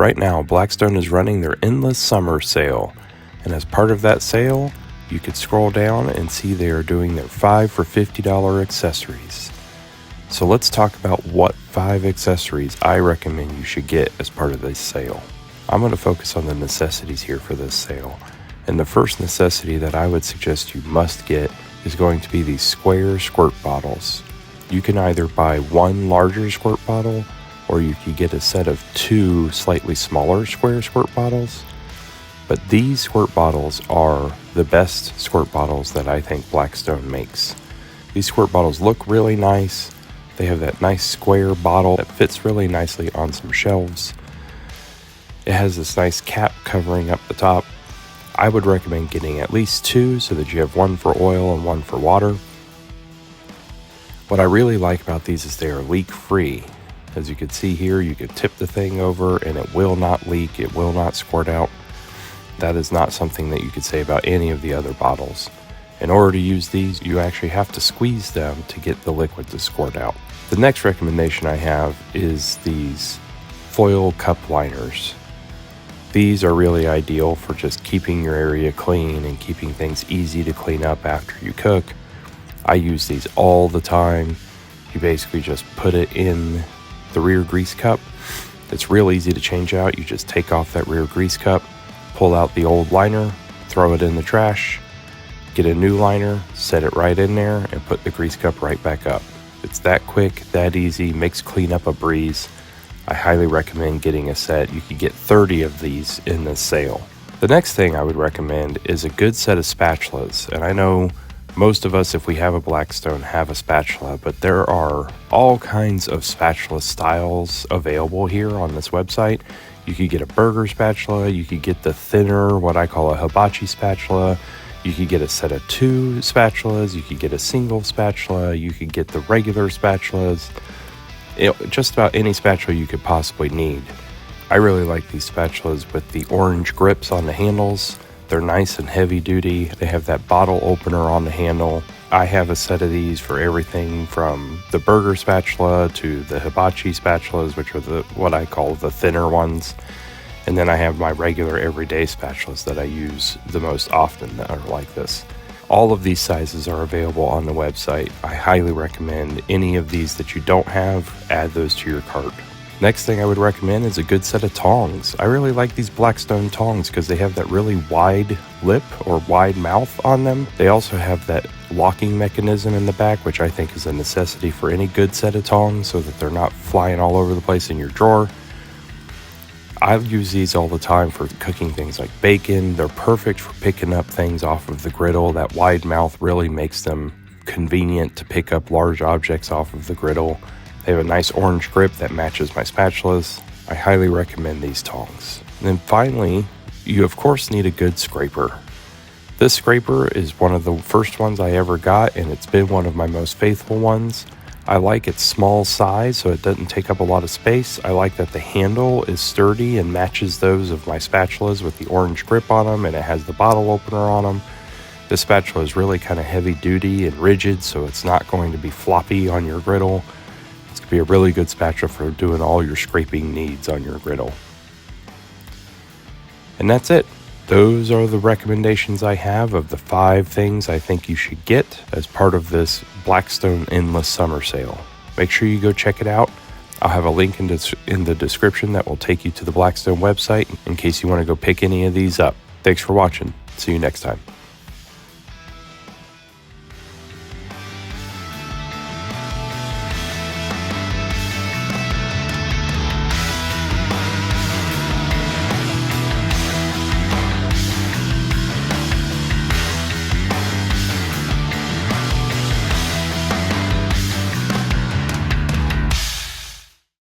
Right now, Blackstone is running their Endless Summer Sale, and as part of that sale, you could scroll down and see they are doing their 5 for $50 accessories. So let's talk about what 5 accessories I recommend you should get as part of this sale. I'm going to focus on the necessities here for this sale. And the first necessity that I would suggest you must get is going to be these square squirt bottles. You can either buy one larger squirt bottle, or you can get a set of 2 slightly smaller square squirt bottles. But these squirt bottles are the best squirt bottles that I think Blackstone makes. These squirt bottles look really nice. They have that nice square bottle that fits really nicely on some shelves. It has this nice cap covering up the top. I would recommend getting at least 2 so that you have one for oil and one for water. What I really like about these is they are leak-free. As you can see here, you can tip the thing over and it will not leak, it will not squirt out. That is not something that you could say about any of the other bottles. In order to use these, you actually have to squeeze them to get the liquid to squirt out. The next recommendation I have is these foil cup liners. These are really ideal for just keeping your area clean and keeping things easy to clean up after you cook. I use these all the time. You basically just put it in the rear grease cup. It's real easy to change out. You just take off that rear grease cup, pull out the old liner, throw it in the trash, get a new liner, set it right in there, and put the grease cup right back up. It's that quick, that easy, makes cleanup a breeze. I highly recommend getting a set. You could get 30 of these in this sale. The next thing I would recommend is a good set of spatulas. And I know most of us, if we have a Blackstone, have a spatula, but there are all kinds of spatula styles available here on this website. You could get a burger spatula, you could get the thinner, what I call a hibachi spatula, you could get a set of 2 spatulas, you could get a single spatula, you could get the regular spatulas. Just about any spatula you could possibly need. I really like these spatulas with the orange grips on the handles. They're nice and heavy duty. They have that bottle opener on the handle. I have a set of these for everything from the burger spatula to the hibachi spatulas, which are what I call the thinner ones. And then I have my regular everyday spatulas that I use the most often that are like this. All of these sizes are available on the website. I highly recommend any of these that you don't have, add those to your cart. Next thing I would recommend is a good set of tongs. I really like these Blackstone tongs because they have that really wide lip or wide mouth on them. They also have that locking mechanism in the back, which I think is a necessity for any good set of tongs so that they're not flying all over the place in your drawer. I use these all the time for cooking things like bacon. They're perfect for picking up things off of the griddle. That wide mouth really makes them convenient to pick up large objects off of the griddle. They have a nice orange grip that matches my spatulas. I highly recommend these tongs. And then finally, you of course need a good scraper. This scraper is one of the first ones I ever got, and it's been one of my most faithful ones. I like its small size so it doesn't take up a lot of space. I like that the handle is sturdy and matches those of my spatulas with the orange grip on them, and it has the bottle opener on them. This spatula is really kind of heavy duty and rigid, so it's not going to be floppy on your griddle. It's going to be a really good spatula for doing all your scraping needs on your griddle. And that's it. Those are the recommendations I have of the 5 things I think you should get as part of this Blackstone Endless Summer Sale. Make sure you go check it out. I'll have a link in the description that will take you to the Blackstone website in case you want to go pick any of these up. Thanks for watching. See you next time.